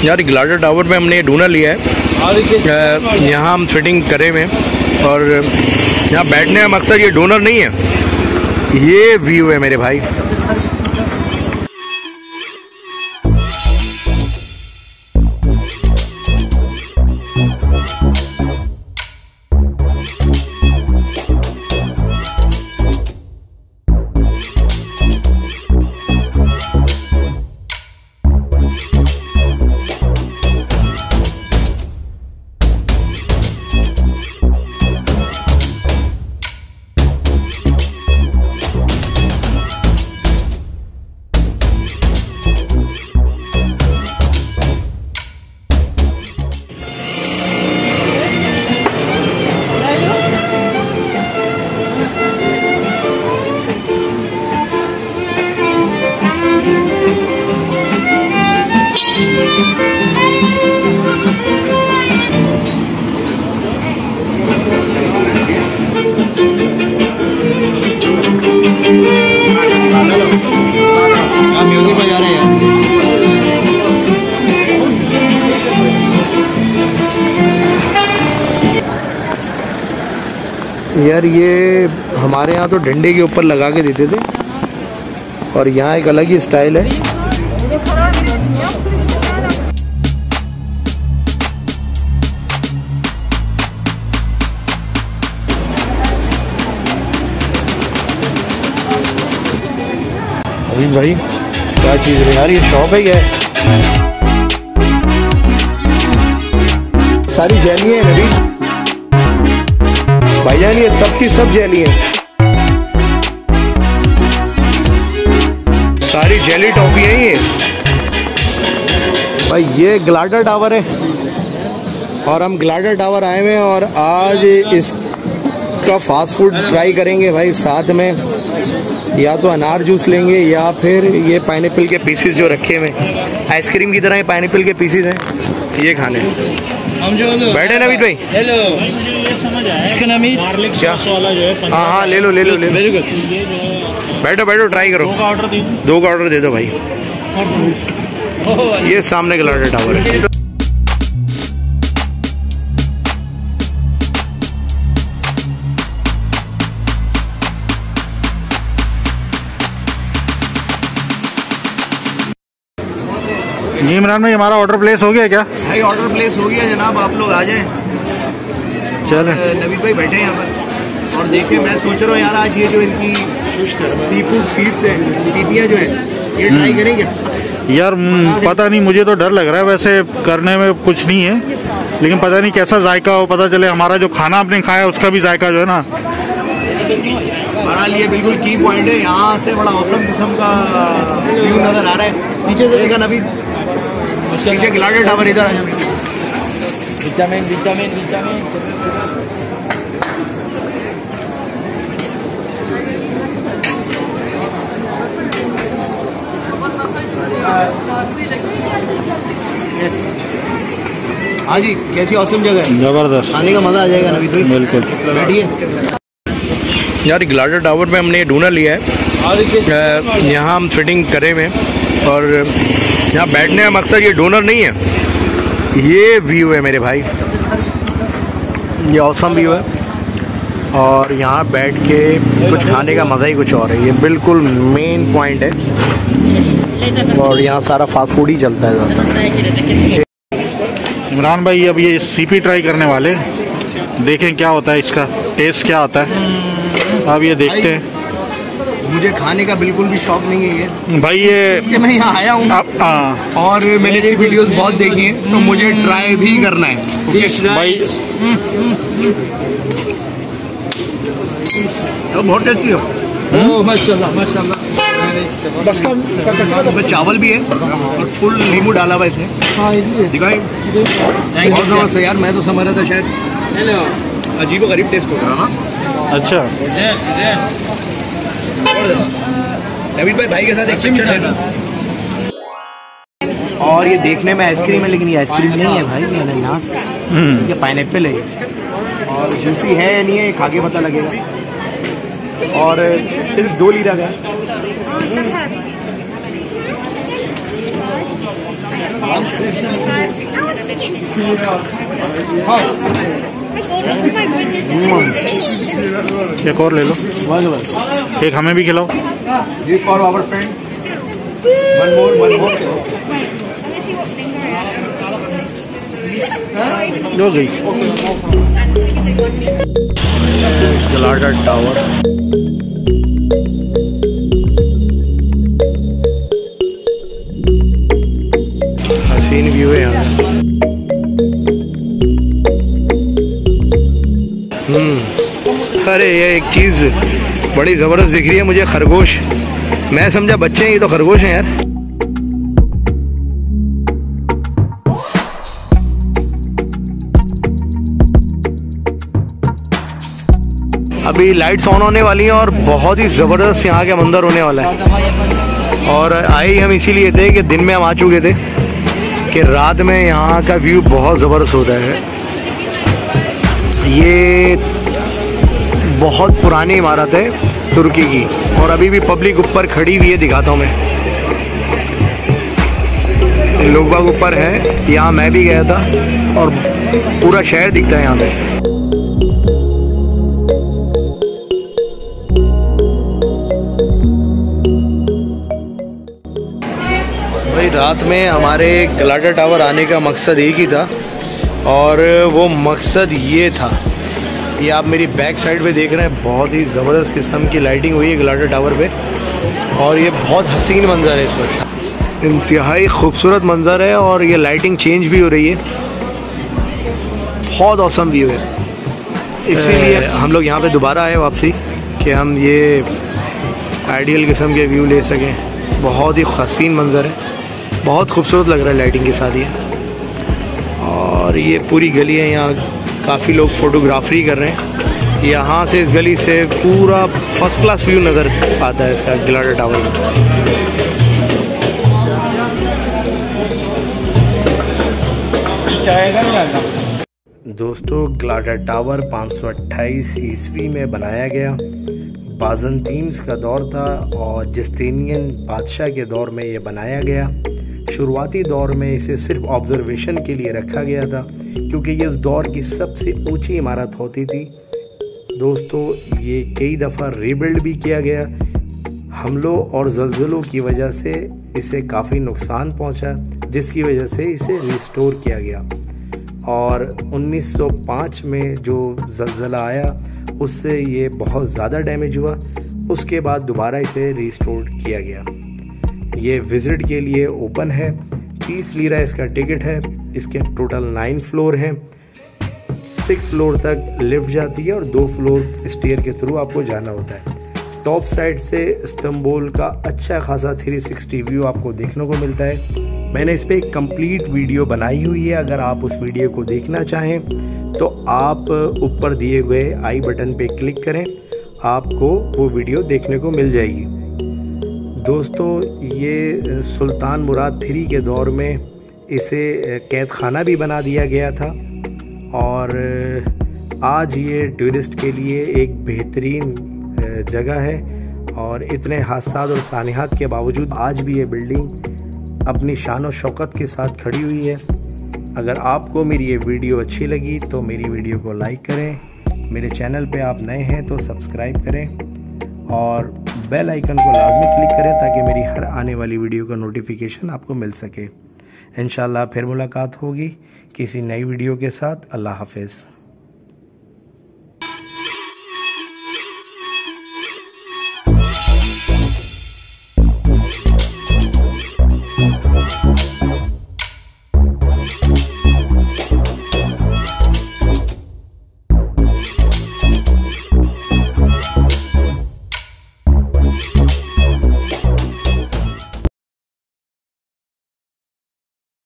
यार ग्लाडर टावर पे हमने ढूंढा लिया है। यहाँ हम फिटिंग करे हुए हैं और यहाँ बैठने का मकसद ये डोनर नहीं है, ये व्यू है मेरे भाई। म्यूजिक बजा रहे हैं यार। ये हमारे यहाँ तो डंडे के ऊपर लगा के देते थे और यहाँ एक अलग ही स्टाइल है। अभी भाई क्या चीज़ है यार, ये शॉप है क्या है? सारी जेली है नबी भाईजान, ये सबकी सब जेली है, सारी जेली टॉफी है ये भाई। ये ग्लाडर टावर है और हम ग्लाडर टावर आए हुए हैं और आज इसका फास्ट फूड ट्राई करेंगे भाई। साथ में या तो अनार जूस लेंगे या फिर ये पाइनएप्पल के पीसेस जो रखे हुए आइसक्रीम की तरह, ये पाइनएप्पल के पीसेस हैं, ये खाने। हम जो बैठे नवीद भाई, हेलो, चिकन अमीर क्या वाला जो है, हाँ हाँ ले लो ले लो ले लो, वेरी गुड। बैठो बैठो ट्राई करो, दो का ऑर्डर दे दो भाई। ये सामने ग्लाडर टावर है। जी इमरान भाई, हमारा ऑर्डर प्लेस हो गया क्या? भाई ऑर्डर प्लेस हो गया जनाब, आप लोग आ जाएं। चलें, नवीद भाई बैठे हैं यहाँ पर और देखिए मैं सोच रहा हूँ यार आज ये जो इनकी सी फूड सीड्स है, सीपियाँ जो है, ये ट्राई करेंगे यार। पता नहीं, मुझे तो डर लग रहा है, वैसे करने में कुछ नहीं है, लेकिन पता नहीं कैसा जायका हो, पता चले हमारा जो खाना आपने खाया उसका भी जायका जो है ना। बड़ा लिए बिल्कुल की पॉइंट है, यहाँ से बड़ा औसम किस्म का व्यू नजर आ रहा है। पीछे से देखा नबी, पीछे ग्लाडर टावर, इधर आ जाओ। Vitamin vitamin vitamin. हाँ जी, कैसी औसम जगह है, जबरदस्त, खाने का मजा आ जाएगा नबी भाई। बिल्कुल, बैठिए। यार ग्लाडर टावर पे हमने ढूंढा लिया है, यहाँ हम फिटिंग करे हुए हैं और यहाँ बैठने का मकसद ये डोनर नहीं है, ये व्यू है मेरे भाई। ये ऑसम व्यू है और यहाँ बैठ के कुछ खाने का मज़ा ही कुछ और है। ये बिल्कुल मेन पॉइंट है और यहाँ सारा फास्ट फूड ही चलता है ज़्यादा। इमरान भाई अब ये सीपी ट्राई करने वाले, देखें क्या होता है, इसका टेस्ट क्या आता है, अब ये देखते हैं। मुझे खाने का बिल्कुल भी शौक नहीं है ये भाई, ये मैं यहाँ आया हूँ और मैंने इसकी वीडियोस बहुत देखी हैं, तो मुझे ट्राई भी करना है भाई। बहुत टेस्टी हो, माशाल्लाह माशाल्लाह। इसमें चावल भी है और फुल नींबू डाला हुआ इसमें, दिखाई बहुत जबरदस्त यार। मैं तो समझ रहा था शायद अजीब गरीब टेस्ट होगा। अच्छा, नवीद भाई के साथ एक्सेप्शन है ना। और ये देखने में आइसक्रीम है, लेकिन ये आइसक्रीम नहीं है भाई, ये अनानास है, ये पाइनएप्पल है और जूसी है या नहीं है खा के पता लगेगा। और सिर्फ 2 लीटर है। एक और ले लो, एक हमें भी खिलाओ। जो गई गलाडा टावर। हसीन व्यू है यहाँ। अरे ये एक चीज बड़ी जबरदस्त दिख रही है मुझे, खरगोश। मैं समझा बच्चे हैं, ये तो खरगोश हैं यार। अभी लाइट्स ऑन होने वाली हैं और बहुत ही ज़बरदस्त यहाँ के मंदिर होने वाला है। और आए हम इसीलिए थे कि दिन में हम आ चुके थे कि रात में यहाँ का व्यू बहुत ज़बरदस्त होता है। ये बहुत पुरानी इमारत है तुर्की की और अभी भी पब्लिक ऊपर खड़ी हुई है, दिखाता हूँ मैं। लोग बाग ऊपर है, यहाँ मैं भी गया था और पूरा शहर दिखता है यहाँ पे। भाई रात में हमारे गलाडा टावर आने का मकसद एक ही था और वो मकसद ये था। ये आप मेरी बैक साइड पे देख रहे हैं, बहुत ही ज़बरदस्त किस्म की लाइटिंग हुई है गलाडा टावर पे और ये बहुत हसीन मंजर है इस वक्त। इंतहाई खूबसूरत मंजर है और ये लाइटिंग चेंज भी हो रही है, बहुत औसम व्यू है। इसीलिए हम लोग यहाँ पे दोबारा आए वापसी कि हम ये आइडियल किस्म के व्यू ले सकें। बहुत ही हसीन मंजर है, बहुत खूबसूरत लग रहा है लाइटिंग के साथ ये। और ये पूरी गली है, यहाँ काफ़ी लोग फोटोग्राफरी कर रहे हैं। यहाँ से इस गली से पूरा फर्स्ट क्लास व्यू नज़र आता है इसका गलाडा टावर में। दोस्तों गलाडा टावर 528 ईस्वी में बनाया गया। बाज़ंतीन्स का दौर था और जस्टिनियन बादशाह के दौर में ये बनाया गया। शुरुआती दौर में इसे सिर्फ ऑब्जर्वेशन के लिए रखा गया था क्योंकि ये उस दौर की सबसे ऊंची इमारत होती थी। दोस्तों ये कई दफ़ा रीबिल्ड भी किया गया। हमलों और ज़लज़लों की वजह से इसे काफ़ी नुकसान पहुंचा, जिसकी वजह से इसे रिस्टोर किया गया। और 1905 में जो ज़लज़ला आया उससे ये बहुत ज़्यादा डैमेज हुआ। उसके बाद दोबारा इसे रिस्टोर किया गया। ये विजिट के लिए ओपन है, 30 लीरा इसका टिकट है। इसके टोटल 9 फ्लोर हैं, 6 फ्लोर तक लिफ्ट जाती है और 2 फ्लोर स्टेयर के थ्रू आपको जाना होता है। टॉप साइड से इस्तांबुल का अच्छा खासा 360 व्यू आपको देखने को मिलता है। मैंने इस पर एक कंप्लीट वीडियो बनाई हुई है, अगर आप उस वीडियो को देखना चाहें तो आप ऊपर दिए हुए आई बटन पे क्लिक करें, आपको वो वीडियो देखने को मिल जाएगी। दोस्तों ये सुल्तान मुराद 3 के दौर में इसे कैद खाना भी बना दिया गया था और आज ये टूरिस्ट के लिए एक बेहतरीन जगह है। और इतने हादसात और सानिहात के बावजूद आज भी ये बिल्डिंग अपनी शान और शौकत के साथ खड़ी हुई है। अगर आपको मेरी ये वीडियो अच्छी लगी तो मेरी वीडियो को लाइक करें, मेरे चैनल पे आप नए हैं तो सब्सक्राइब करें और बेल आइकन को लाजमी क्लिक करें ताकि मेरी हर आने वाली वीडियो का नोटिफिकेशन आपको मिल सके। इंशाल्लाह फिर मुलाकात होगी किसी नई वीडियो के साथ। अल्लाह हाफिज़।